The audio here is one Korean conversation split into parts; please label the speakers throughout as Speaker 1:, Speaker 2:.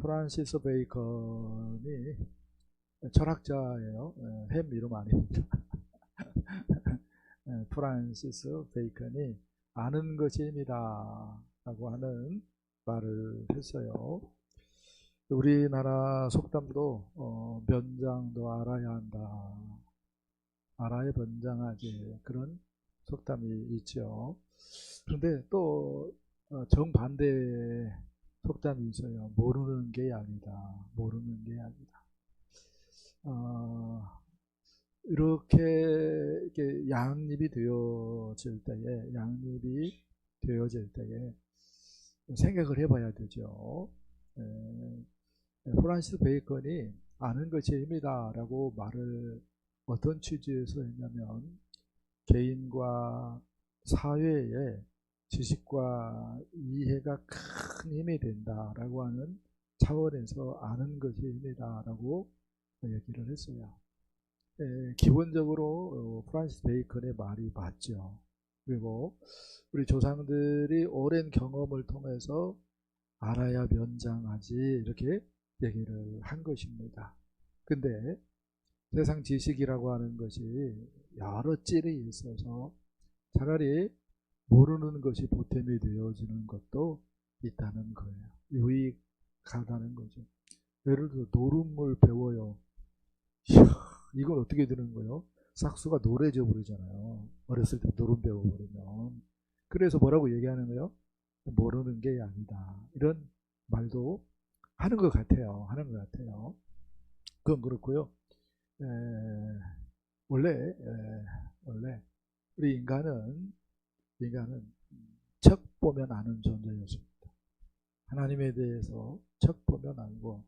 Speaker 1: 프란시스 베이컨이 철학자예요. 햄 이름 아닙니다. 프란시스 베이컨이 아는 것이 힘이다 라고 하는 말을 했어요. 우리나라 속담도 면장도 알아야 한다, 알아야 번장하지, 그런 속담이 있죠. 그런데 또 정반대 속담이 있어요. 모르는 게 약이다, 모르는 게 약이다. 이렇게 양립이 되어질 때에 생각을 해봐야 되죠. 프란시스 베이컨이 아는 것이 힘이다 라고 말을 어떤 취지에서 했냐면, 개인과 사회의 지식과 이해가 큰 힘이 된다라고 하는 차원에서 아는 것이 힘이다 라고 얘기를 했어요. 기본적으로 프란시스 베이컨의 말이 맞죠. 그리고 우리 조상들이 오랜 경험을 통해서 알아야 면장하지, 이렇게 얘기를 한 것입니다. 근데 세상 지식이라고 하는 것이 여러 찔이 있어서 차라리 모르는 것이 보탬이 되어지는 것도 있다는 거예요. 유익하다는 거죠. 예를 들어 노름을 배워요. 이건 어떻게 되는 거예요? 삭수가 노래져 버리잖아요. 어렸을 때 노름 배워버리면. 그래서 뭐라고 얘기하는 거예요? 모르는 게 약이다, 이런 말도 하는 것 같아요. 그건 그렇고요. 원래 우리 인간은 척 보면 아는 존재였습니다. 하나님에 대해서 척 보면 알고,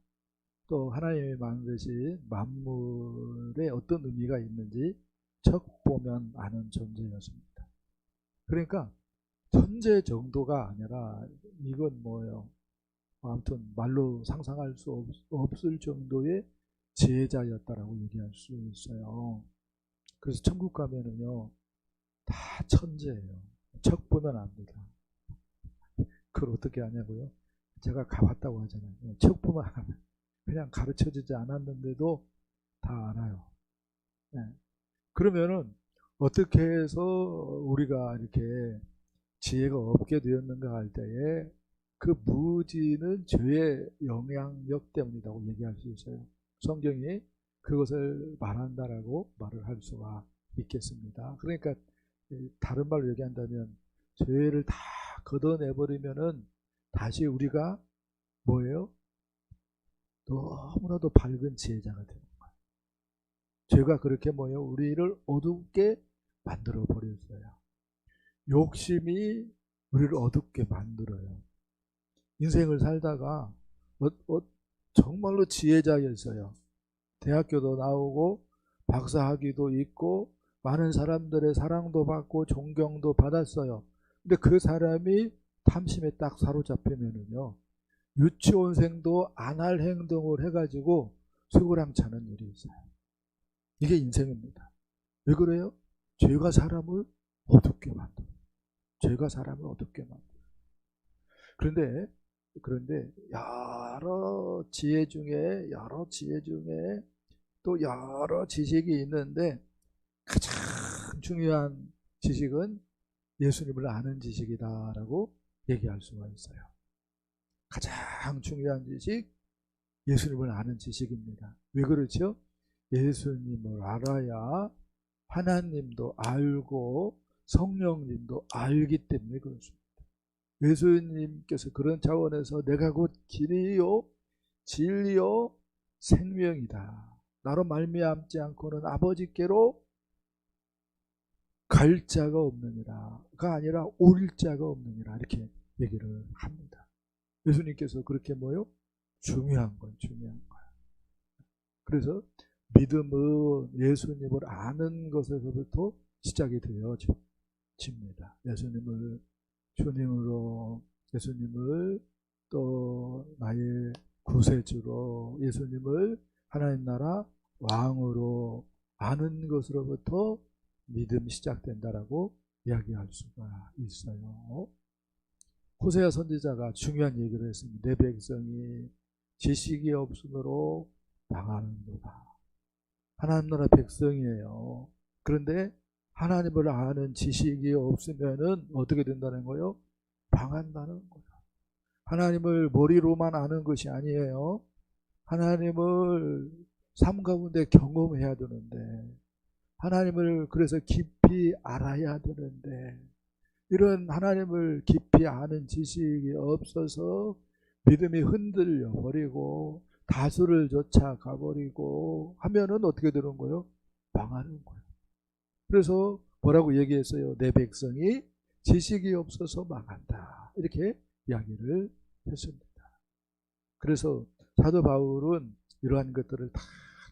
Speaker 1: 또 하나님이 만드신 만물에 어떤 의미가 있는지 척 보면 아는 존재였습니다. 그러니까 천재 정도가 아니라, 이건 뭐예요? 아무튼 말로 상상할 수 없을 정도의 지혜자였다라고 얘기할 수 있어요. 그래서 천국 가면은요, 다 천재예요. 척 보면 압니다. 그걸 어떻게 아냐고요? 제가 가봤다고 하잖아요. 척 보면 알아요. 그냥 가르쳐주지 않았는데도 다 알아요. 네. 그러면은 어떻게 해서 우리가 이렇게 지혜가 없게 되었는가 할 때에 그 무지는 죄의 영향력 때문이라고 얘기할 수 있어요. 성경이 그것을 말한다라고 말을 할 수가 있겠습니다. 그러니까 다른 말로 얘기한다면, 죄를 다 걷어내버리면은 다시 우리가 뭐예요? 너무나도 밝은 지혜자가 되는 거예요. 죄가 그렇게 뭐예요? 우리를 어둡게 만들어 버렸어요. 욕심이 우리를 어둡게 만들어요. 인생을 살다가 정말로 지혜자였어요. 대학교도 나오고 박사학위도 있고 많은 사람들의 사랑도 받고 존경도 받았어요. 근데 그 사람이 탐심에 딱 사로잡히면은요, 유치원생도 안 할 행동을 해가지고 수구랑차는 일이 있어요. 이게 인생입니다. 왜 그래요? 죄가 사람을 어둡게 만들어요. 죄가 사람을 어둡게 만들어요. 그런데 여러 지혜 중에 또 여러 지식이 있는데, 가장 중요한 지식은 예수님을 아는 지식이다라고 얘기할 수가 있어요. 가장 중요한 지식, 예수님을 아는 지식입니다. 왜 그렇죠? 예수님을 알아야 하나님도 알고 성령님도 알기 때문에 그렇습니다. 예수님께서 그런 차원에서 내가 곧 길이요 진리요 생명이다, 나로 말미암지 않고는 아버지께로 갈 자가 없느니라가 아니라 올 자가 없느니라, 이렇게 얘기를 합니다. 예수님께서 그렇게 중요한 거예요. 그래서 믿음은 예수님을 아는 것에서부터 시작이 되어집니다. 예수님을 주님으로, 예수님을 또 나의 구세주로, 예수님을 하나님 나라 왕으로 아는 것으로부터 믿음이 시작된다라고 이야기할 수가 있어요. 호세아 선지자가 중요한 얘기를 했습니다. 내 백성이 지식이 없으므로 망하는도다. 하나님 나라 백성이에요. 그런데 하나님을 아는 지식이 없으면은 어떻게 된다는 거예요? 망한다는 거예요. 하나님을 머리로만 아는 것이 아니에요. 하나님을 삶 가운데 경험해야 되는데, 하나님을 그래서 깊이 알아야 되는데, 이런 하나님을 깊이 아는 지식이 없어서 믿음이 흔들려 버리고 다수를 쫓아가 버리고 하면은 어떻게 되는 거예요? 망하는 거예요. 그래서 뭐라고 얘기했어요? 내 백성이 지식이 없어서 망한다. 이렇게 이야기를 했습니다. 그래서 사도 바울은 이러한 것들을 다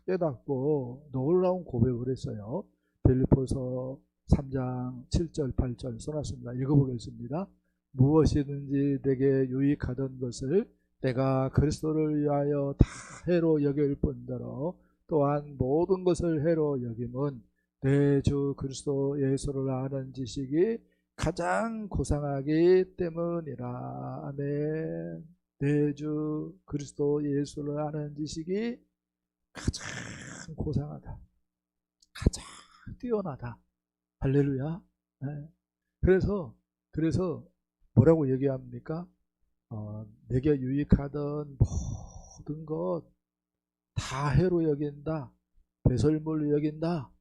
Speaker 1: 깨닫고 놀라운 고백을 했어요. 빌립보서 3장 7절 8절 써놨습니다. 읽어보겠습니다. 무엇이든지 내게 유익하던 것을 내가 그리스도를 위하여 다 해로 여길 뿐더러 또한 모든 것을 해로 여김은 내 주 그리스도 예수를 아는 지식이 가장 고상하기 때문이라. 아멘. 내 주 그리스도 예수를 아는 지식이 가장 고상하다. 가장 뛰어나다. 할렐루야. 네. 그래서 뭐라고 얘기합니까? 내게 유익하던 모든 것 다 해로 여긴다. 배설물로 여긴다.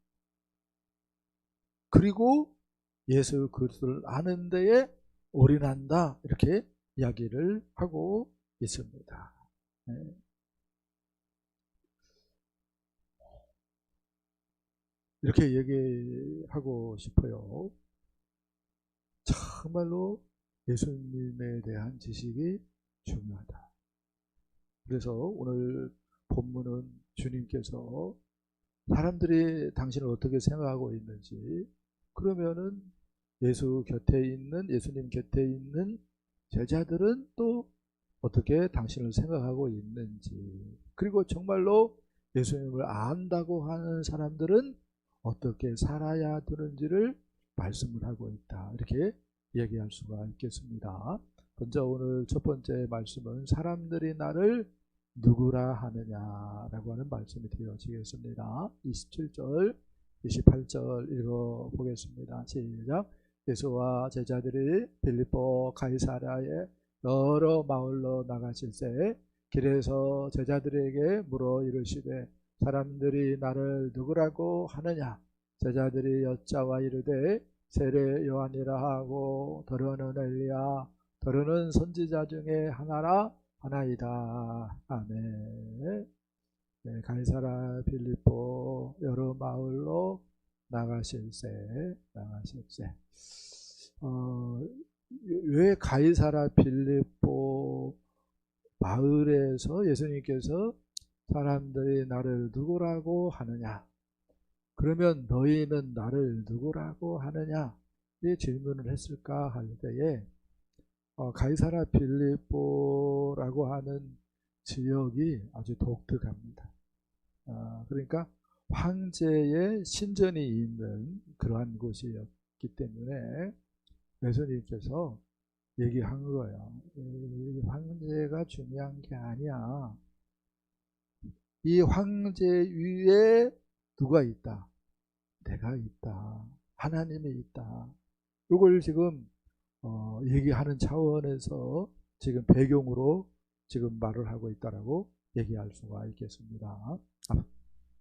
Speaker 1: 그리고 예수 그리스도를 아는 데에 올인한다. 이렇게 이야기를 하고 있습니다. 네. 이렇게 얘기하고 싶어요. 정말로 예수님에 대한 지식이 중요하다. 그래서 오늘 본문은 주님께서 사람들이 당신을 어떻게 생각하고 있는지, 그러면은 예수님 곁에 있는 제자들은 또 어떻게 당신을 생각하고 있는지, 그리고 정말로 예수님을 안다고 하는 사람들은 어떻게 살아야 되는지를 말씀을 하고 있다. 이렇게 얘기할 수가 있겠습니다. 먼저 오늘 첫 번째 말씀은 사람들이 나를 누구라 하느냐라고 하는 말씀이 되어지겠습니다. 27절, 28절 읽어보겠습니다. 시작. 예수와 제자들이 빌립보 가이사랴의 여러 마을로 나가실새 길에서 제자들에게 물어 이르시되 사람들이 나를 누구라고 하느냐. 제자들이 여짜와 이르되 세례 요한이라 하고 더러는 엘리야 더러는 선지자 중에 하나이다. 아멘. 네, 가이사랴 빌립보 여러 마을로 나가실새. 왜 가이사랴 빌립보 마을에서 예수님께서 사람들이 나를 누구라고 하느냐, 그러면 너희는 나를 누구라고 하느냐, 이 질문을 했을까 할 때에 가이사랴 빌립보라고 하는 지역이 아주 독특합니다. 그러니까 황제의 신전이 있는 그러한 곳이었기 때문에 예수님께서 얘기한 거예요. 이 황제가 중요한 게 아니야. 이 황제 위에 누가 있다? 내가 있다. 하나님이 있다. 이걸 지금 얘기하는 차원에서 지금 배경으로 지금 말을 하고 있다라고 얘기할 수가 있겠습니다.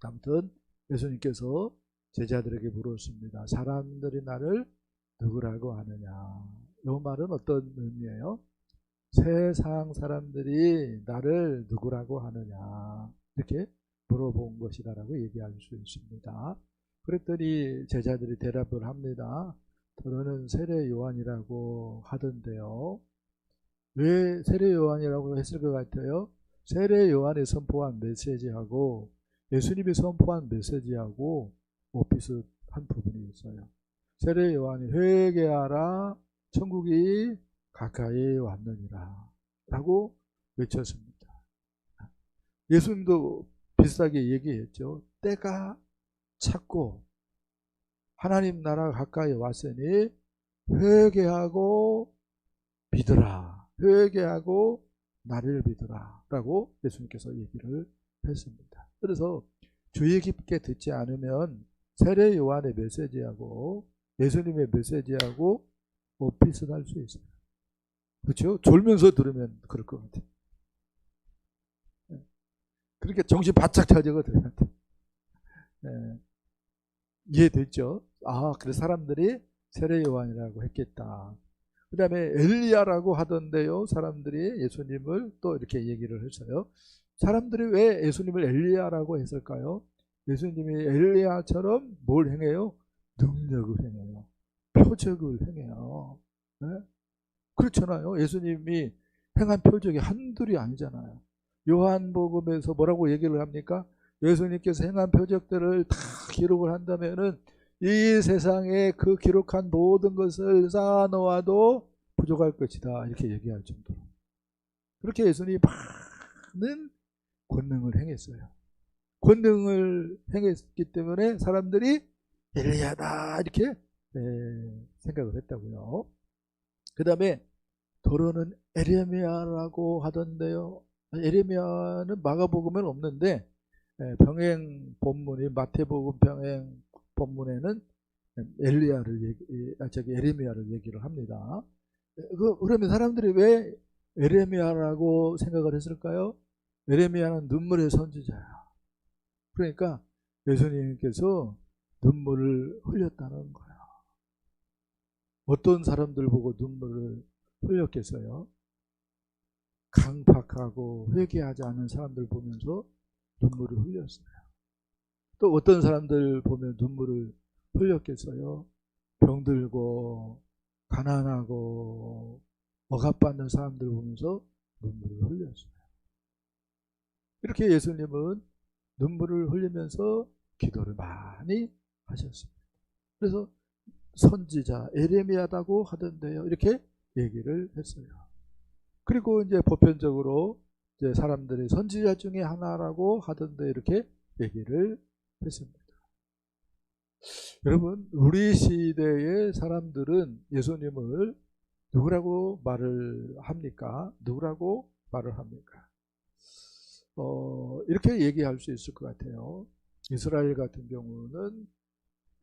Speaker 1: 아무튼 예수님께서 제자들에게 물었습니다. 사람들이 나를 누구라고 하느냐. 이 말은 어떤 의미예요? 세상 사람들이 나를 누구라고 하느냐, 이렇게 물어본 것이다라고 얘기할 수 있습니다. 그랬더니 제자들이 대답을 합니다. 너는 세례 요한이라고 하던데요. 왜 세례 요한이라고 했을 것 같아요? 세례 요한이 선포한 메시지하고 예수님이 선포한 메시지하고 비슷한 부분이 있어요. 세례 요한이 회개하라 천국이 가까이 왔느니라 라고 외쳤습니다. 예수님도 비슷하게 얘기했죠. 때가 찼고 하나님 나라가 가까이 왔으니 회개하고 믿으라. 회개하고 나를 믿으라 라고 예수님께서 얘기를 했습니다. 그래서 주의 깊게 듣지 않으면 세례 요한의 메시지하고 예수님의 메시지하고 비슷할 수 있어요. 그렇죠? 졸면서 들으면 그럴 것 같아요. 그렇게 정신 바짝 차리고 들으면 네. 이해됐죠? 그래서 사람들이 세례 요한이라고 했겠다. 그 다음에 엘리야라고 하던데요. 사람들이 예수님을 또 이렇게 얘기를 했어요. 사람들이 왜 예수님을 엘리야라고 했을까요? 예수님이 엘리야처럼 뭘 행해요? 능력을 행해요. 표적을 행해요. 네? 그렇잖아요. 예수님이 행한 표적이 한둘이 아니잖아요. 요한복음에서 뭐라고 얘기를 합니까? 예수님께서 행한 표적들을 다 기록을 한다면은 이 세상에 그 기록한 모든 것을 쌓아 놓아도 부족할 것이다. 이렇게 얘기할 정도로. 그렇게 예수님이 많은 권능을 행했어요. 권능을 행했기 때문에 사람들이 엘리야다 이렇게 생각을 했다고요. 그 다음에 도로는 에레미야라고 하던데요. 에레미야는 마가복음에는 없는데 병행 본문이 마태복음 병행 본문에는 에레미야를 얘기를 합니다. 그러면 사람들이 왜 에레미야라고 생각을 했을까요? 에레미야는 눈물의 선지자야. 그러니까 예수님께서 눈물을 흘렸다는 거야. 어떤 사람들 보고 눈물을 흘렸겠어요? 강팍하고 회개하지 않은 사람들 보면서 눈물을 흘렸어요. 또 어떤 사람들 보면 눈물을 흘렸겠어요? 병들고 가난하고 억압받는 사람들 보면서 눈물을 흘렸어요. 이렇게 예수님은 눈물을 흘리면서 기도를 많이 하셨습니다. 그래서 선지자 에레미야다고 하던데요. 이렇게 얘기를 했어요. 그리고 이제 보편적으로 이제 사람들이 선지자 중에 하나라고 하던데 이렇게 얘기를 했습니다. 여러분, 우리 시대의 사람들은 예수님을 누구라고 말을 합니까? 누구라고 말을 합니까? 이렇게 얘기할 수 있을 것 같아요. 이스라엘 같은 경우는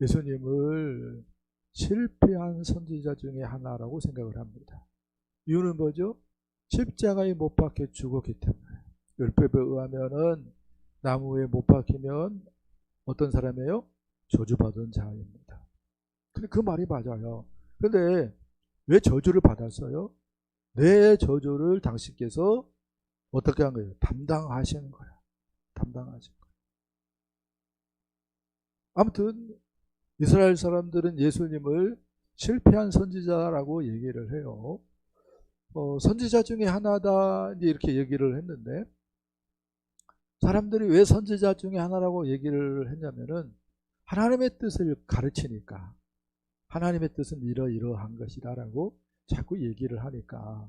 Speaker 1: 예수님을 실패한 선지자 중에 하나라고 생각을 합니다. 이유는 뭐죠? 십자가에 못 박혀 죽었기 때문에. 율법에 의하면은 나무에 못 박히면 어떤 사람이에요? 저주받은 자입니다. 근데 그 말이 맞아요. 근데 왜 저주를 받았어요? 내 저주를 당신께서 어떻게 한 거예요? 담당하시는 거야. 담당하신 거야. 아무튼 이스라엘 사람들은 예수님을 실패한 선지자라고 얘기를 해요. 선지자 중에 하나다 이렇게 얘기를 했는데 사람들이 왜 선지자 중에 하나라고 얘기를 했냐면은 하나님의 뜻을 가르치니까 하나님의 뜻은 이러이러한 것이다라고 자꾸 얘기를 하니까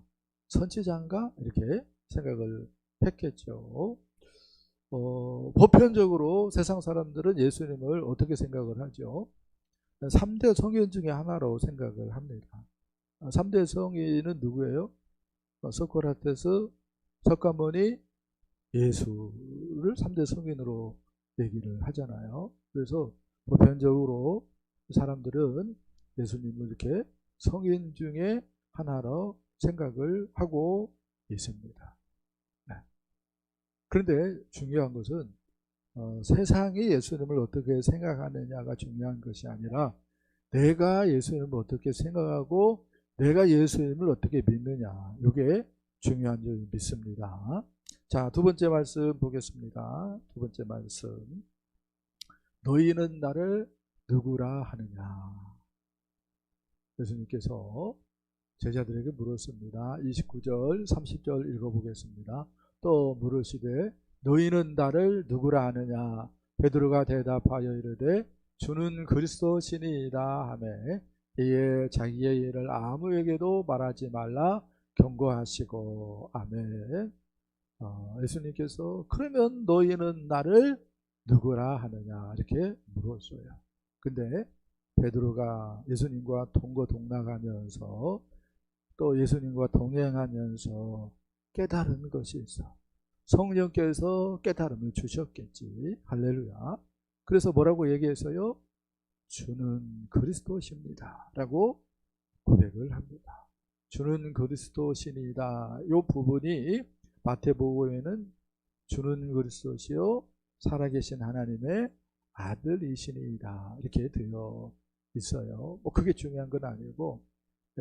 Speaker 1: 선지자인가 이렇게 생각을 했겠죠. 보편적으로 세상 사람들은 예수님을 어떻게 생각을 하죠? 3대 성인 중에 하나로 생각을 합니다. 3대 성인은 누구예요? 소크라테스, 석가모니, 예수를 3대 성인으로 얘기를 하잖아요. 그래서 보편적으로 사람들은 예수님을 이렇게 성인 중에 하나로 생각을 하고 있습니다. 네. 그런데 중요한 것은 세상이 예수님을 어떻게 생각하느냐가 중요한 것이 아니라 내가 예수님을 어떻게 생각하고 내가 예수님을 어떻게 믿느냐 이게 중요한 줄 믿습니다. 자, 두 번째 말씀 보겠습니다. 두 번째 말씀. 너희는 나를 누구라 하느냐. 예수님께서 제자들에게 물었습니다. 29절 30절 읽어보겠습니다. 또 물으시되 너희는 나를 누구라 하느냐. 베드로가 대답하여 이르되 주는 그리스도시니이다 하매 이에 자기의 일을 아무에게도 말하지 말라 경고하시고 아멘. 예수님께서 그러면 너희는 나를 누구라 하느냐 이렇게 물었어요. 근데 베드로가 예수님과 동거동락하면서 또 예수님과 동행하면서 깨달은 것이 있어. 성령께서 깨달음을 주셨겠지. 할렐루야. 그래서 뭐라고 얘기했어요? 주는 그리스도십니다 라고 고백을 합니다. 주는 그리스도시니다. 이 부분이 마태복음에는 주는 그리스도시요 살아계신 하나님의 아들이시니이다 이렇게 되어 있어요. 뭐 그게 중요한 건 아니고,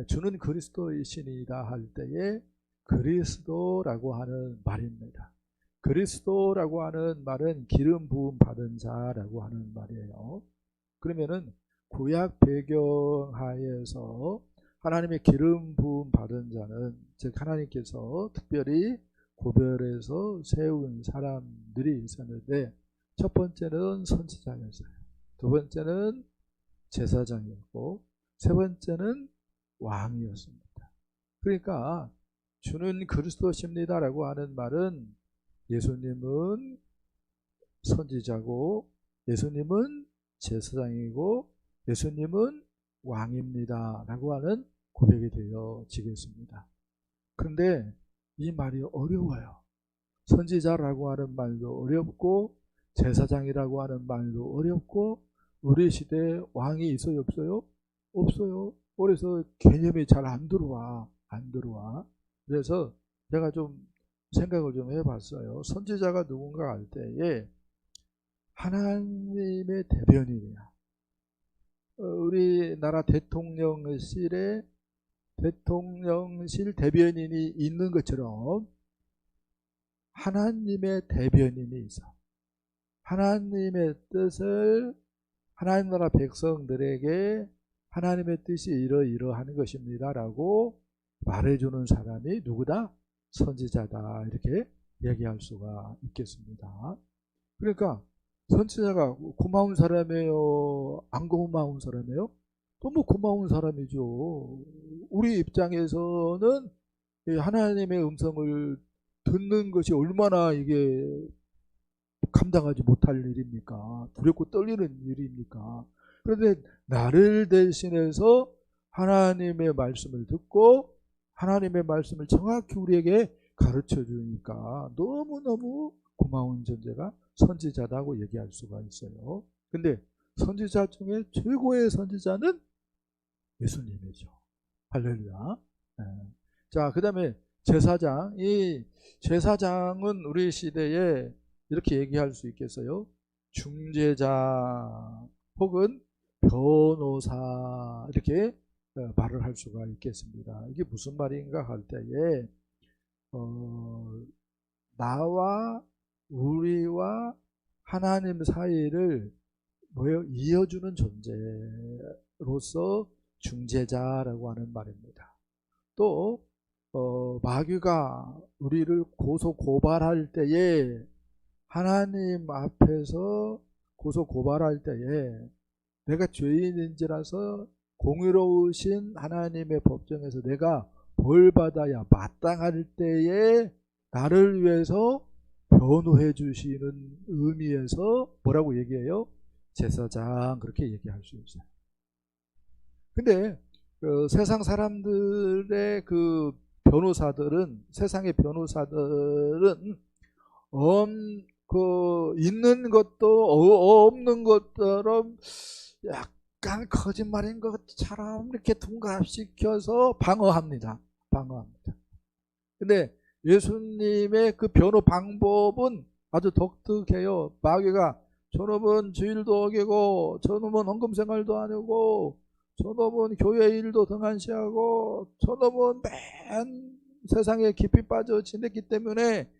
Speaker 1: 주는 그리스도이시니이다 할 때에 그리스도라고 하는 말입니다. 그리스도라고 하는 말은 기름 부음 받은 자라고 하는 말이에요. 그러면은 구약 배경 하에서 하나님의 기름 부음 받은 자는, 즉 하나님께서 특별히 고별해서 세운 사람들이 있었는데, 첫 번째는 선지자였어요. 두 번째는 제사장이었고, 세 번째는 왕이었습니다. 그러니까 주는 그리스도십니다라고 하는 말은 예수님은 선지자고, 예수님은 제사장이고, 예수님은 왕입니다 라고 하는 고백이 되어지겠습니다. 그런데 이 말이 어려워요. 선지자라고 하는 말도 어렵고, 제사장이라고 하는 말도 어렵고, 우리 시대에 왕이 있어요, 없어요? 없어요. 그래서 개념이 잘 안 들어와. 그래서 제가 좀 생각을 좀 해봤어요. 선지자가 누군가 할 때에 하나님의 대변인이야. 우리나라 대통령실에 대통령실 대변인이 있는 것처럼 하나님의 대변인이 있어. 하나님의 뜻을 하나님 나라 백성들에게 하나님의 뜻이 이러이러하는 것입니다 라고 말해주는 사람이 누구다? 선지자다 이렇게 얘기할 수가 있겠습니다. 그러니까 선지자가 고마운 사람이에요? 안 고마운 사람이에요? 또 뭐 고마운 사람이죠. 우리 입장에서는 하나님의 음성을 듣는 것이 얼마나 이게 감당하지 못할 일입니까? 두렵고 떨리는 일입니까? 그런데 나를 대신해서 하나님의 말씀을 듣고 하나님의 말씀을 정확히 우리에게 가르쳐 주니까 너무너무 고마운 존재가 선지자다고 얘기할 수가 있어요. 근데 선지자 중에 최고의 선지자는 예수님이죠. 할렐루야. 네. 자, 그 다음에 제사장. 이 제사장은 우리 시대에 이렇게 얘기할 수 있겠어요? 중재자 혹은 변호사 이렇게 말을 할 수가 있겠습니다. 이게 무슨 말인가 할 때에 나와 우리와 하나님 사이를 이어주는 존재로서 중재자라고 하는 말입니다. 또 마귀가 우리를 고소 고발할 때에 하나님 앞에서 고소 고발할 때에 내가 죄인인지라서 공의로우신 하나님의 법정에서 내가 벌받아야 마땅할 때에 나를 위해서 변호해 주시는 의미에서 뭐라고 얘기해요? 제사장 그렇게 얘기할 수 있어요. 근데 세상 사람들의 그 변호사들은, 세상의 변호사들은 있는 것도 없는 것처럼 약간 거짓말인 것처럼 이렇게 둔갑시켜서 방어합니다. 근데 예수님의 그 변호 방법은 아주 독특해요. 마귀가 저놈은 주일도 어기고 저놈은 헌금생활도 안 하고 저놈은 교회 일도 등한시하고 저놈은 맨 세상에 깊이 빠져 지냈기 때문에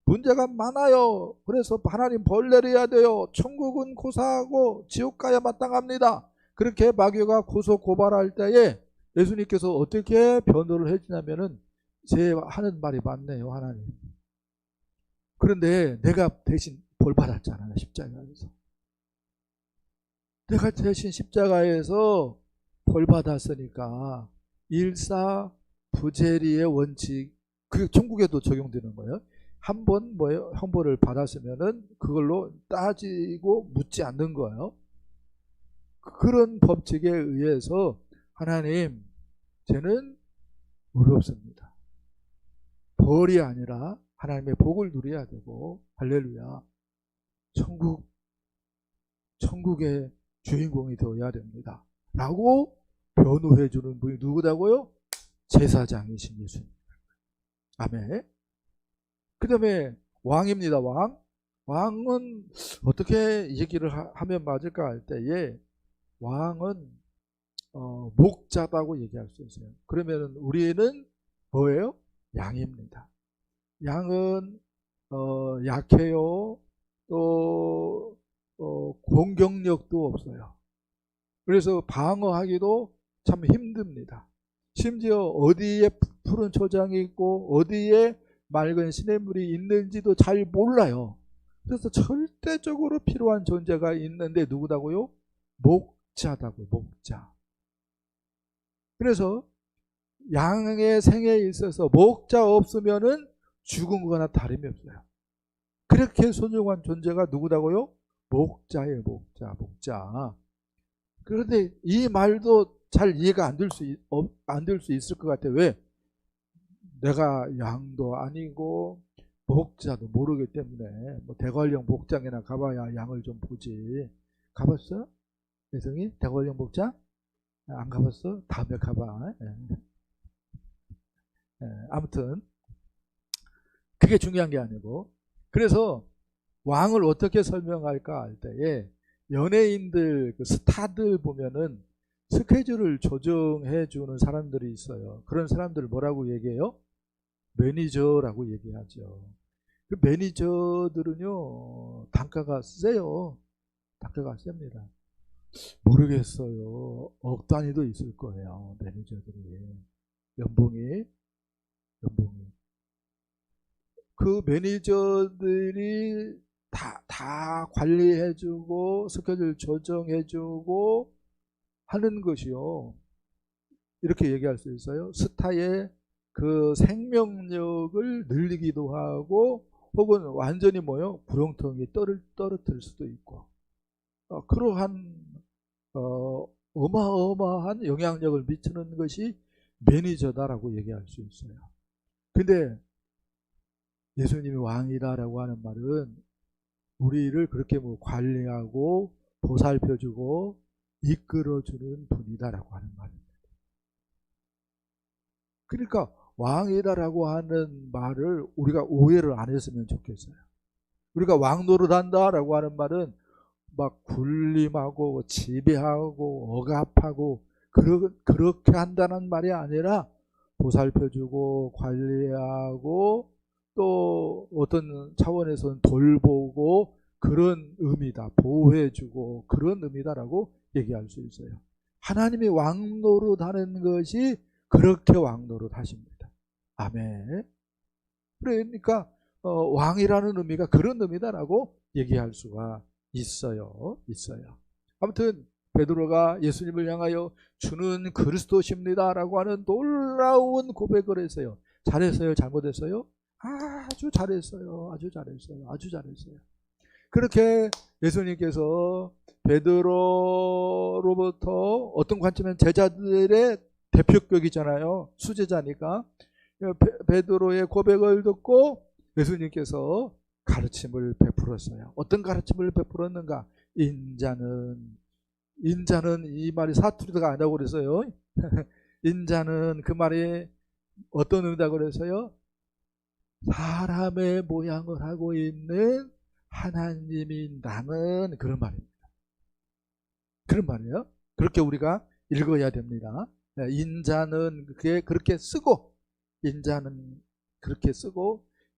Speaker 1: 문제가 많아요. 그래서 하나님 벌 내려야 돼요. 천국은 고사하고 지옥 가야 마땅합니다. 그렇게 마귀가 고소 고발할 때에 예수님께서 어떻게 변호를 해주냐면은 제 하는 말이 맞네요. 하나님. 그런데 내가 대신 벌 받았잖아요. 십자가에서. 내가 대신 십자가에서 벌 받았으니까 일사부재리의 원칙, 그게 천국에도 적용되는 거예요. 한번 형벌을 받았으면은 그걸로 따지고 묻지 않는 거예요. 그런 법칙에 의해서 하나님, 저는 어렵습니다. 벌이 아니라 하나님의 복을 누려야 되고, 할렐루야, 천국의 주인공이 되어야 됩니다 라고 변호해 주는 분이 누구다고요? 제사장이신 예수님. 아멘. 그 다음에 왕입니다. 왕은 어떻게 얘기를 하면 맞을까 할 때에, 왕은 목자다고 얘기할 수 있어요. 그러면 우리는 뭐예요? 양입니다. 양은 약해요. 또 공격력도 없어요. 그래서 방어하기도 참 힘듭니다. 심지어 어디에 푸른 초장이 있고 어디에 맑은 시냇물이 있는지도 잘 몰라요. 그래서 절대적으로 필요한 존재가 있는데 누구다고요? 목자다고요. 목자. 그래서 양의 생에 있어서 목자 없으면은 죽은 거나 다름이 없어요. 그렇게 소중한 존재가 누구다고요? 목자예요. 목자. 그런데 이 말도 잘 이해가 안 될 수 있을 것 같아요. 왜? 내가 양도 아니고 목자도 모르기 때문에, 뭐 대관령 목장이나 가봐야 양을 좀 보지. 가봤어? 예성이? 대관령 목장? 안 가봤어? 다음에 가봐. 아무튼 그게 중요한 게 아니고, 그래서 왕을 어떻게 설명할까 할 때에, 연예인들, 그 스타들 보면은 스케줄을 조정해 주는 사람들이 있어요. 그런 사람들을 뭐라고 얘기해요? 매니저라고 얘기하죠. 그 매니저들은요, 단가가 세요. 단가가 셉니다. 모르겠어요. 억 단위도 있을 거예요. 매니저들이. 연봉이. 그 매니저들이 다 관리해주고 스케줄 조정해주고 하는 것이요, 이렇게 얘기할 수 있어요. 스타의 그 생명력을 늘리기도 하고, 혹은 완전히 뭐요? 구렁텅이 떨어뜨릴 수도 있고, 그러한 어마어마한 영향력을 미치는 것이 매니저다라고 얘기할 수 있어요. 근데 예수님이 왕이다라고 하는 말은 우리를 그렇게 뭐 관리하고 보살펴주고 이끌어주는 분이다라고 하는 말입니다. 그러니까 왕이다라고 하는 말을 우리가 오해를 안 했으면 좋겠어요. 우리가 왕 노릇한다라고 하는 말은 막 군림하고 지배하고 억압하고 그렇게 한다는 말이 아니라, 보살펴주고 관리하고 또 어떤 차원에서는 돌보고 그런 의미다, 보호해주고 그런 의미다라고 얘기할 수 있어요. 하나님이 왕 노릇하는 것이 그렇게 왕 노릇하십니다. 아멘. 그러니까 왕이라는 의미가 그런 의미다라고 얘기할 수가 있어요. 아무튼 베드로가 예수님을 향하여 주는 그리스도십니다라고 하는 놀라운 고백을 했어요. 잘했어요? 잘못했어요? 아주 잘했어요. 그렇게 예수님께서 베드로로부터 어떤 관점은 제자들의 대표격이잖아요. 수제자니까. 베드로의 고백을 듣고 예수님께서 가르침을 베풀었어요. 어떤 가르침을 베풀었는가? 인자는 이 말이 사투리가 아니라고 그랬어요. 인자는 그 말이 어떤 의미라고 그랬어요? 사람의 모양을 하고 있는 하나님이 나는, 그런 말입니다. 그런 말이에요. 그렇게 우리가 읽어야 됩니다. 인자는 그렇게 쓰고,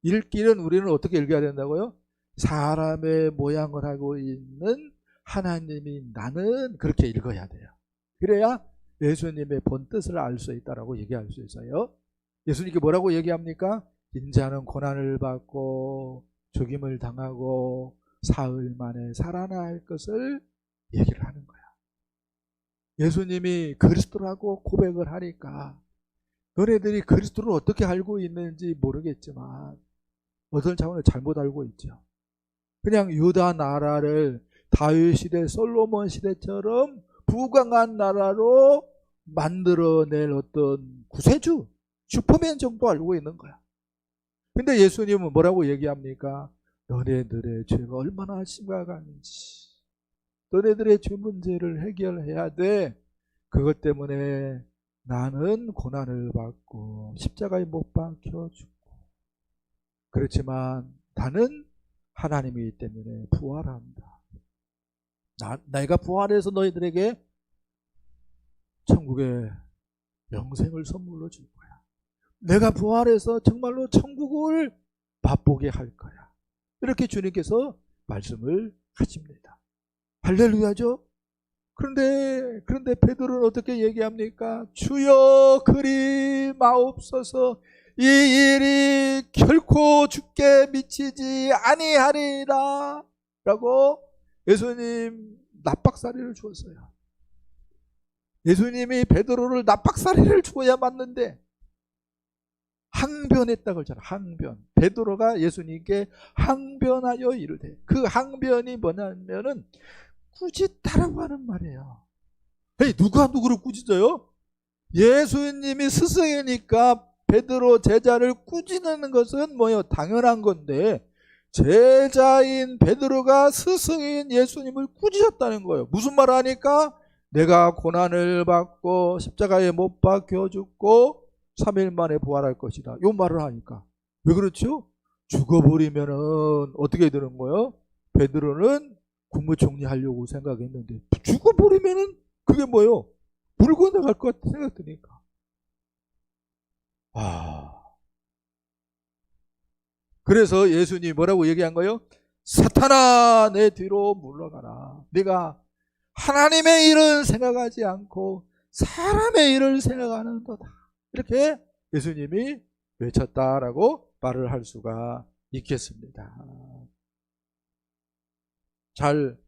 Speaker 1: 읽기는 우리는 어떻게 읽어야 된다고요? 사람의 모양을 하고 있는 하나님이 나는, 그렇게 읽어야 돼요. 그래야 예수님의 본 뜻을 알 수 있다라고 얘기할 수 있어요. 예수님께 뭐라고 얘기합니까? 인자는 고난을 받고 죽임을 당하고 사흘 만에 살아날 것을 얘기를 하는 거야. 예수님이 그리스도라고 고백을 하니까, 너네들이 그리스도를 어떻게 알고 있는지 모르겠지만 어떤 차원을 잘못 알고 있죠. 그냥 유다 나라를 다윗 시대, 솔로몬 시대처럼 부강한 나라로 만들어낼 어떤 구세주, 슈퍼맨 정도 알고 있는 거야. 근데 예수님은 뭐라고 얘기합니까? 너네들의 죄가 얼마나 심각한지, 너네들의 죄 문제를 해결해야 돼. 그것 때문에 나는 고난을 받고 십자가에 못 박혀 죽고, 그렇지만 나는 하나님이기 때문에 부활한다. 내가 부활해서 너희들에게 천국의 영생을 선물로 줄 거야. 내가 부활해서 정말로 천국을 맛보게 할 거야. 이렇게 주님께서 말씀을 하십니다. 할렐루야죠. 그런데 베드로는 어떻게 얘기합니까? 주여 그리 마옵소서, 이 일이 결코 주께 미치지 아니하리라 라고 예수님 납박사리를 주었어요. 예수님이 베드로를 납박사리를 주어야 맞는데 항변했다고 그러잖아. 항변. 베드로가 예수님께 항변하여 이르되, 그 항변이 뭐냐면은 꾸짖다라고 하는 말이에요. 누가 누구를 꾸짖어요? 예수님이 스승이니까 베드로 제자를 꾸짖는 것은 뭐예요? 당연한 건데, 제자인 베드로가 스승인 예수님을 꾸짖었다는 거예요. 무슨 말 하니까? 내가 고난을 받고 십자가에 못 박혀 죽고 3일 만에 부활할 것이다. 이 말을 하니까. 왜 그렇죠? 죽어버리면은 어떻게 되는 거예요? 베드로는 국무총리하려고 생각했는데 죽어버리면은 그게 뭐예요? 물고 나갈 것 같은 생각 드니까. 그래서 예수님이 뭐라고 얘기한 거예요? 사탄아, 내 뒤로 물러가라. 네가 하나님의 일을 생각하지 않고 사람의 일을 생각하는도다. 이렇게 예수님이 외쳤다라고 말을 할 수가 있겠습니다. 잘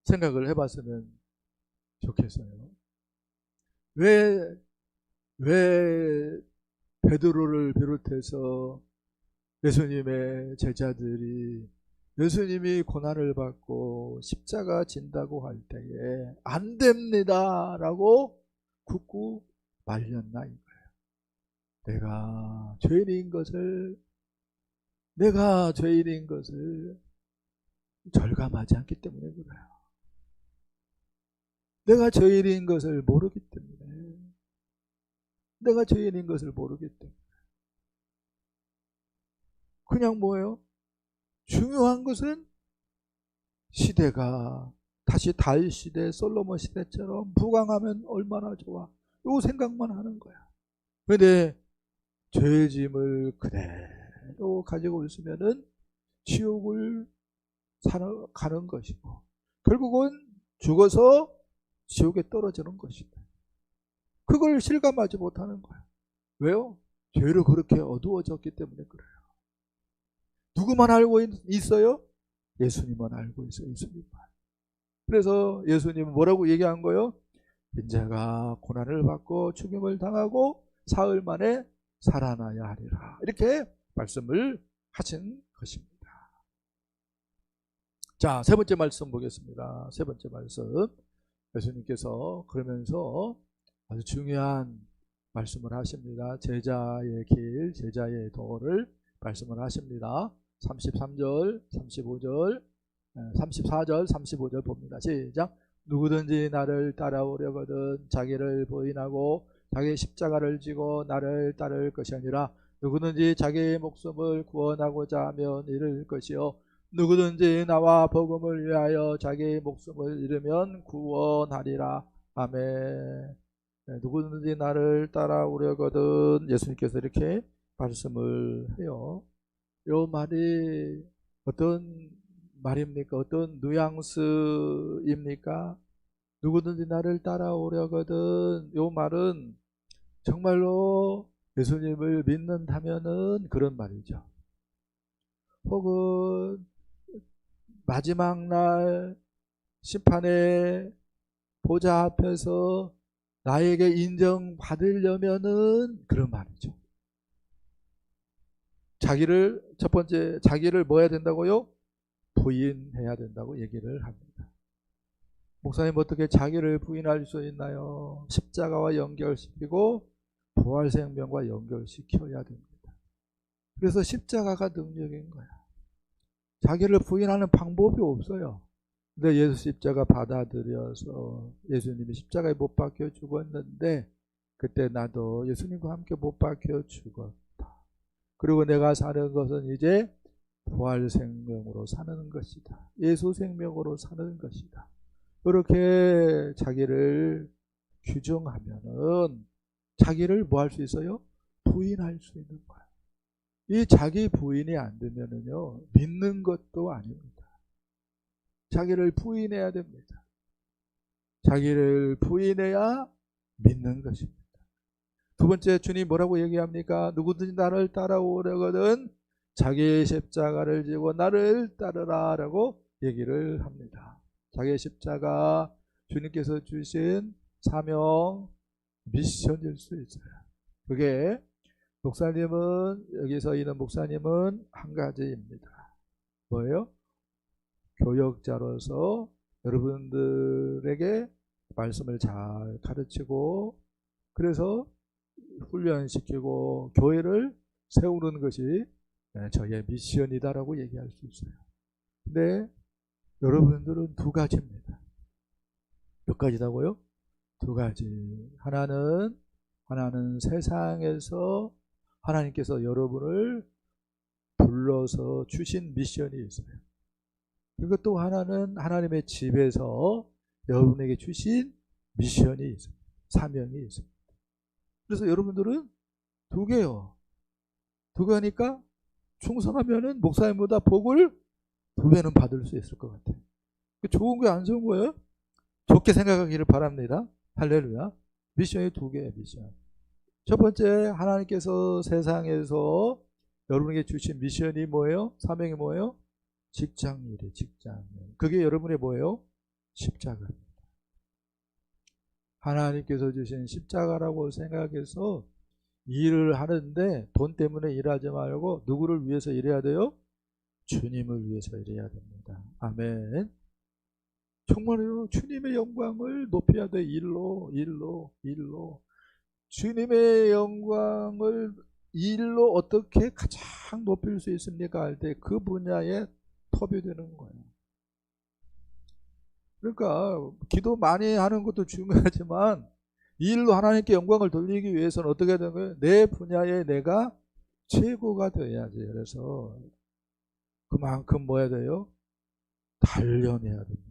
Speaker 1: 생각을 해봤으면 좋겠어요. 왜 베드로를 비롯해서 예수님의 제자들이 예수님이 고난을 받고 십자가 진다고 할 때에 안 됩니다 라고 굳고 말렸나 이거예요. 내가 죄인인 것을 절감하지 않기 때문에 그래요. 내가 죄인인 것을 모르기 때문에. 그냥 뭐예요? 중요한 것은 시대가 다시 다윗 시대, 솔로몬 시대처럼 부강하면 얼마나 좋아. 요 생각만 하는 거야. 그런데 죄의 짐을 그대로 가지고 있으면은 지옥을 가는 것이고, 결국은 죽어서 지옥에 떨어지는 것이다. 그걸 실감하지 못하는 거야. 왜요? 죄로 그렇게 어두워졌기 때문에 그래요. 누구만 알고 있어요? 예수님만 알고 있어요. 예수님만. 그래서 예수님은 뭐라고 얘기한 거예요? 인자가 고난을 받고 죽임을 당하고 사흘 만에 살아나야 하리라. 이렇게 말씀을 하신 것입니다. 자, 세 번째 말씀 보겠습니다. 세 번째 말씀. 예수님께서 그러면서 아주 중요한 말씀을 하십니다. 제자의 길, 제자의 도를 말씀을 하십니다. 33절, 35절, 34절, 35절 봅니다. 시작. 누구든지 나를 따라오려거든 자기를 부인하고 자기 십자가를 지고 나를 따를 것이 아니라 누구든지 자기의 목숨을 구원하고자 하면 잃을 것이요 누구든지 나와 복음을 위하여 자기의 목숨을 잃으면 구원하리라. 아멘. 누구든지 나를 따라오려거든 예수님께서 이렇게 말씀을 해요. 이 말이 어떤 말입니까? 어떤 뉘앙스입니까? 누구든지 나를 따라오려거든. 이 말은 정말로 예수님을 믿는다면은 그런 말이죠. 혹은 마지막 날 심판의 보좌 앞에서 나에게 인정받으려면은 그런 말이죠. 첫 번째 자기를 뭐 해야 된다고요? 부인해야 된다고 얘기를 합니다. 목사님 어떻게 자기를 부인할 수 있나요? 십자가와 연결시키고 부활생명과 연결시켜야 됩니다. 그래서 십자가가 능력인 거야. 자기를 부인하는 방법이 없어요. 근데 예수 십자가 받아들여서 예수님이 십자가에 못 박혀 죽었는데 그때 나도 예수님과 함께 못 박혀 죽었다. 그리고 내가 사는 것은 이제 부활 생명으로 사는 것이다. 예수 생명으로 사는 것이다. 그렇게 자기를 규정하면은 자기를 뭐 할 수 있어요? 부인할 수 있는 거야. 이 자기 부인이 안 되면은요, 믿는 것도 아닙니다. 자기를 부인해야 됩니다. 자기를 부인해야 믿는 것입니다. 두 번째, 주님 뭐라고 얘기합니까? 누구든지 나를 따라오려거든 자기의 십자가를 지고 나를 따르라 라고 얘기를 합니다. 자기의 십자가, 주님께서 주신 사명, 미션일 수 있어요. 그게 목사님은, 여기서 있는 목사님은 한 가지입니다. 뭐예요? 교역자로서 여러분들에게 말씀을 잘 가르치고 그래서 훈련시키고 교회를 세우는 것이 저의 미션이다라고 얘기할 수 있어요. 근데 여러분들은 두 가지입니다. 몇 가지다고요? 두 가지. 하나는 세상에서 하나님께서 여러분을 불러서 주신 미션이 있어요. 그리고 또 하나는 하나님의 집에서 여러분에게 주신 미션이 있어요. 사명이 있어요. 그래서 여러분들은 두 개요. 두 개니까 충성하면은 목사님보다 복을 두 배는 받을 수 있을 것 같아요. 좋은 게 안 좋은 거예요? 좋게 생각하기를 바랍니다. 할렐루야. 미션이 두 개예요. 미션. 첫 번째, 하나님께서 세상에서 여러분에게 주신 미션이 뭐예요? 사명이 뭐예요? 직장일이에요. 직장일. 그게 여러분의 뭐예요? 십자가입니다. 하나님께서 주신 십자가라고 생각해서 일을 하는데 돈 때문에 일하지 말고 누구를 위해서 일해야 돼요? 주님을 위해서 일해야 됩니다. 아멘. 정말요. 주님의 영광을 높여야 돼. 일로. 주님의 영광을 일로 어떻게 가장 높일 수 있습니까? 할 때 그 분야에 톱이 되는 거예요. 그러니까 기도 많이 하는 것도 중요하지만 일로 하나님께 영광을 돌리기 위해서는 어떻게 되는 거예요? 내 분야에 내가 최고가 되어야지. 그래서 그만큼 뭐 해야 돼요? 단련해야 됩니다.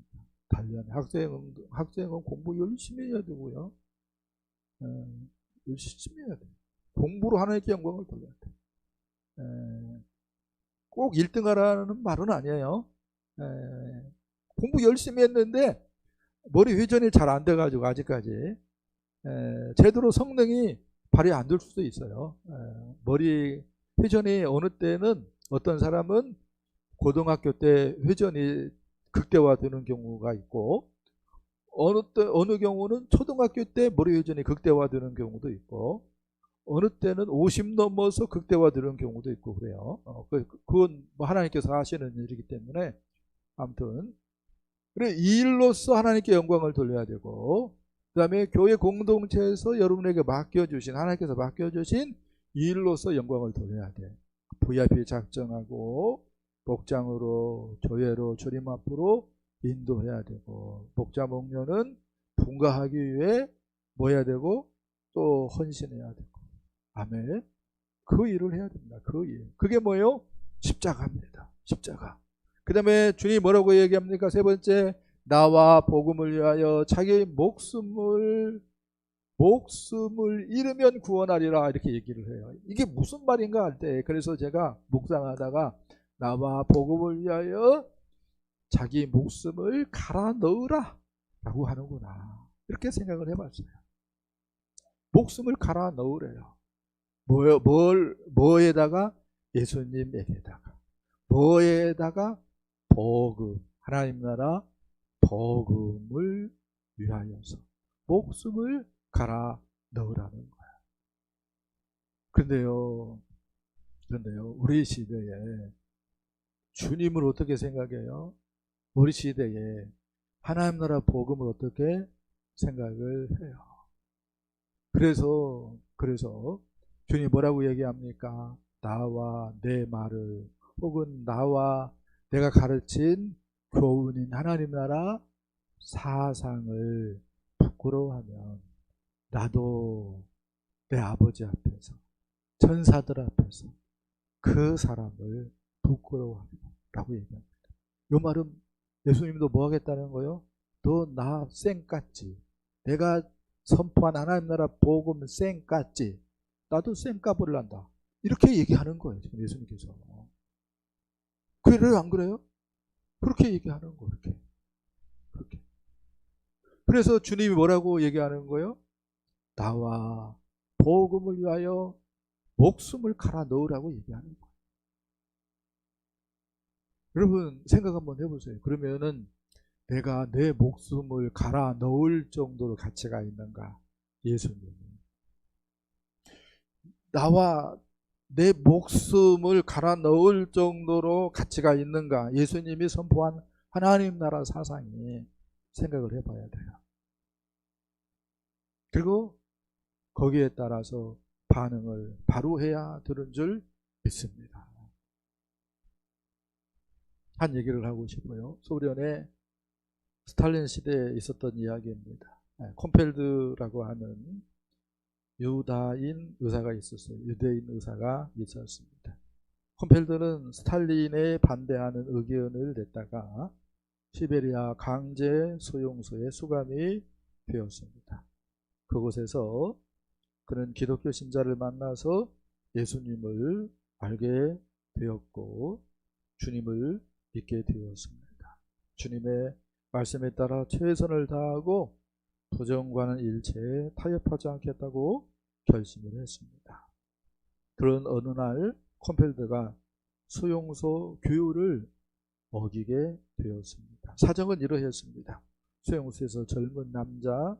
Speaker 1: 단련. 학생은 공부 열심히 해야 되고요. 열심히 해야 돼요. 공부로 하나님께 영광을 돌려야 돼요. 꼭 1등 하라는 말은 아니에요. 공부 열심히 했는데 머리 회전이 잘 안 돼가지고 아직까지 제대로 성능이 발휘 안 될 수도 있어요. 머리 회전이 어느 때는 어떤 사람은 고등학교 때 회전이 극대화되는 경우가 있고 어느 경우는 초등학교 때 머리 회전이 극대화되는 경우도 있고 어느 때는 50 넘어서 극대화되는 경우도 있고 그래요. 그건 뭐 하나님께서 하시는 일이기 때문에 아무튼 그래 이 일로서 하나님께 영광을 돌려야 되고 그 다음에 교회 공동체에서 여러분에게 맡겨주신 하나님께서 맡겨주신 이 일로서 영광을 돌려야 돼. VIP 작정하고 목장으로 교회로 주님 앞으로 인도해야 되고 목자 목녀는 분가하기 위해 뭐 해야 되고 또 헌신해야 되고 아멘. 그 일을 해야 됩니다. 그 일. 그게 뭐예요? 십자가입니다. 십자가. 그 다음에 주님이 뭐라고 얘기합니까? 세 번째, 나와 복음을 위하여 자기 목숨을 잃으면 구원하리라 이렇게 얘기를 해요. 이게 무슨 말인가 할 때 그래서 제가 묵상하다가 나와 복음을 위하여 자기 목숨을 갈아 넣으라 라고 하는구나 이렇게 생각을 해봤어요. 목숨을 갈아 넣으래요. 뭐에다가? 예수님에게다가. 뭐에다가? 복음, 하나님 나라 복음을 위하여서 목숨을 갈아 넣으라는 거야. 그런데요 우리 시대에 주님을 어떻게 생각해요? 우리 시대에 하나님 나라 복음을 어떻게 생각을 해요? 그래서 주님 뭐라고 얘기합니까? 나와 내 말을 혹은 나와 내가 가르친 교훈인 하나님 나라 사상을 부끄러워하면 나도 내 아버지 앞에서 천사들 앞에서 그 사람을 부끄러워하리라고 얘기합니다. 이 말은 예수님도 뭐 하겠다는 거예요? 너 나 쌩깠지. 내가 선포한 하나님 나라 복음 쌩깠지. 나도 쌩까불을 한다. 이렇게 얘기하는 거예요. 지금 예수님께서. 그래요? 안 그래요? 그렇게 얘기하는 거예요. 그렇게. 그래서 주님이 뭐라고 얘기하는 거예요? 나와 복음을 위하여 목숨을 갈아 넣으라고 얘기하는 거예요. 여러분 생각 한번 해보세요. 그러면은 내가 내 목숨을 갈아 넣을 정도로 가치가 있는가? 예수님이. 나와 내 목숨을 갈아 넣을 정도로 가치가 있는가? 예수님이 선포한 하나님 나라 사상이 생각을 해봐야 돼요. 그리고 거기에 따라서 반응을 바로 해야 되는 줄 믿습니다. 한 얘기를 하고 싶어요. 소련의 스탈린 시대에 있었던 이야기입니다. 콤펠드라고 하는 유다인 의사가 있었어요. 유대인 의사가 있었습니다. 콤펠드는 스탈린에 반대하는 의견을 냈다가 시베리아 강제 수용소에 수감이 되었습니다. 그곳에서 그는 기독교 신자를 만나서 예수님을 알게 되었고 주님을 믿게 되었습니다. 주님의 말씀에 따라 최선을 다하고 부정과는 일체에 타협하지 않겠다고 결심을 했습니다. 그런 어느 날 콤펠드가 수용소 규율을 어기게 되었습니다. 사정은 이러했습니다. 수용소에서 젊은 남자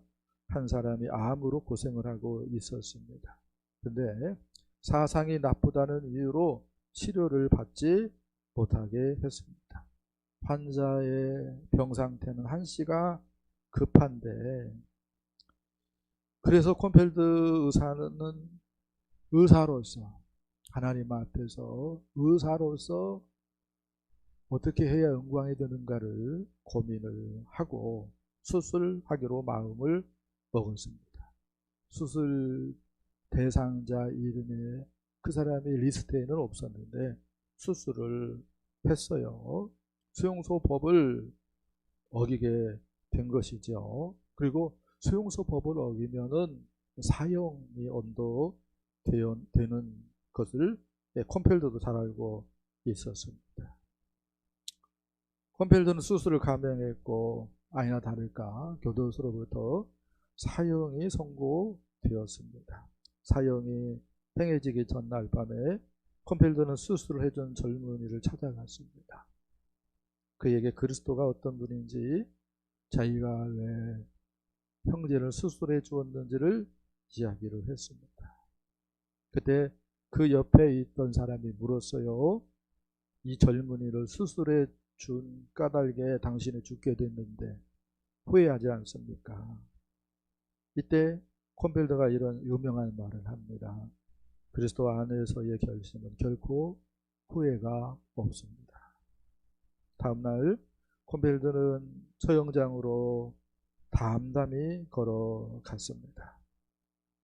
Speaker 1: 한 사람이 암으로 고생을 하고 있었습니다. 근데 사상이 나쁘다는 이유로 치료를 받지 못하게 했습니다. 환자의 병 상태는 한시가 급한데 그래서 콤펠드 의사는 의사로서 하나님 앞에서 의사로서 어떻게 해야 영광이 되는가를 고민을 하고 수술하기로 마음을 먹었습니다. 수술 대상자 이름에 그 사람이 리스트에는 없었는데 수술을 했어요. 수용소 법을 어기게 된 것이죠. 그리고 수용소 법을 어기면은 사형이 되는 것을 콤펠드도 잘 알고 있었습니다. 콤펠드는 수술을 감행했고 아니나 다를까 교도소로부터 사형이 선고되었습니다. 사형이 행해지기 전날 밤에 콤펠드는 수술을 해준 젊은이를 찾아갔습니다. 그에게 그리스도가 어떤 분인지 자기가 왜 형제를 수술해 주었는지를 이야기를 했습니다. 그때 그 옆에 있던 사람이 물었어요. 이 젊은이를 수술해 준 까닭에 당신이 죽게 됐는데 후회하지 않습니까? 이때 콤펠드가 이런 유명한 말을 합니다. 그리스도 안에서의 결심은 결코 후회가 없습니다. 다음날 콤펠드는 처형장으로 담담히 걸어갔습니다.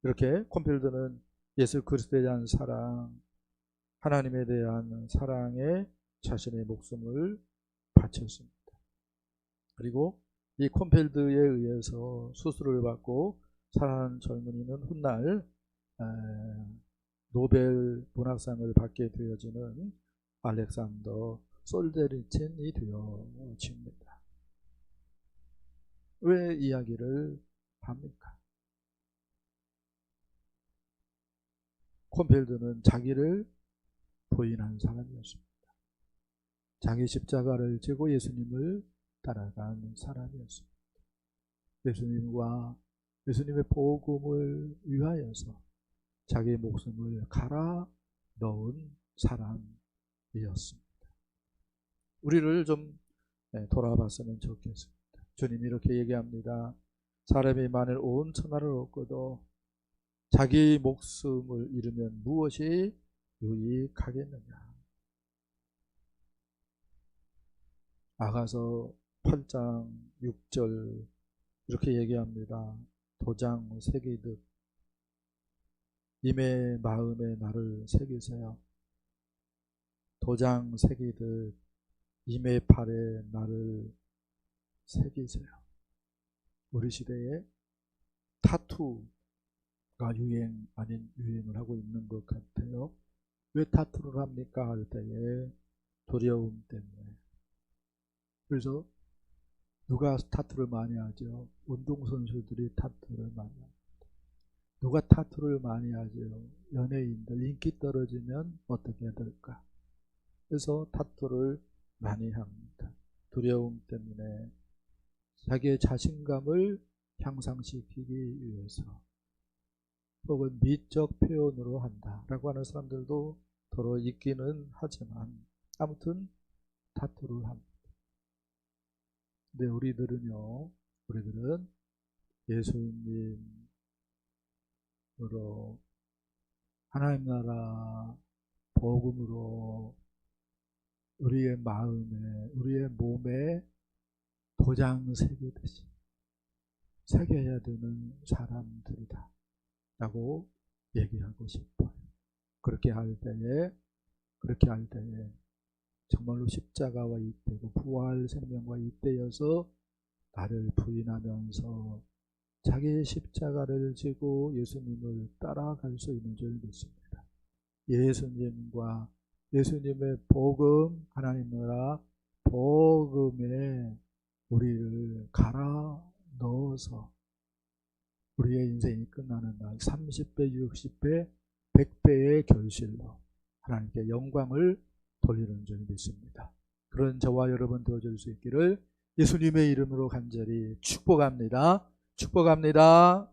Speaker 1: 이렇게 콤펠드는 예수 그리스도에 대한 사랑, 하나님에 대한 사랑에 자신의 목숨을 바쳤습니다. 그리고 이 콤펠드에 의해서 수술을 받고 살아난 젊은이는 훗날 노벨 문학상을 받게 되어지는 알렉산더 솔제니친이 되어집니다. 왜 이야기를 합니까? 콤펠드는 자기를 부인한 사람이었습니다. 자기 십자가를 지고 예수님을 따라간 사람이었습니다. 예수님과 예수님의 복음을 위하여서 자기 목숨을 갈아 넣은 사람이었습니다. 우리를 좀 돌아봤으면 좋겠습니다. 주님이 이렇게 얘기합니다. 사람이 만일 온 천하를 얻고도 자기 목숨을 잃으면 무엇이 유익하겠느냐. 아가서 8장 6절 이렇게 얘기합니다. 도장 새기듯 님의 마음에 나를 새기세요. 도장 새기듯 님의 팔에 나를 새기세요. 우리 시대에 타투가 유행 아닌 유행을 하고 있는 것 같아요. 왜 타투를 합니까? 할 때에 두려움 때문에. 그래서 누가 타투를 많이 하죠? 운동선수들이 타투를 많이 합니다. 누가 타투를 많이 하죠? 연예인들. 인기 떨어지면 어떻게 될까? 그래서 타투를 많이 합니다. 두려움 때문에 자기의 자신감을 향상시키기 위해서 혹은 미적 표현으로 한다라고 하는 사람들도 더러 있기는 하지만 아무튼 타투를 합니다. 근데 우리들은 예수님으로 하나님 나라 복음으로 우리의 마음에 우리의 몸에 도장 새기듯이 새겨야 되는 사람들이다 라고 얘기하고 싶어요. 그렇게 할 때에 정말로 십자가와 이때고 부활 생명과 이때여서 나를 부인하면서 자기의 십자가를 지고 예수님을 따라갈 수 있는 줄 믿습니다. 예수님과 예수님의 복음, 하나님 나라 복음에 우리를 갈아 넣어서 우리의 인생이 끝나는 날 30배, 60배, 100배의 결실로 하나님께 영광을 돌리는 줄 믿습니다. 그런 저와 여러분 되어줄 수 있기를 예수님의 이름으로 간절히 축복합니다. 축복합니다.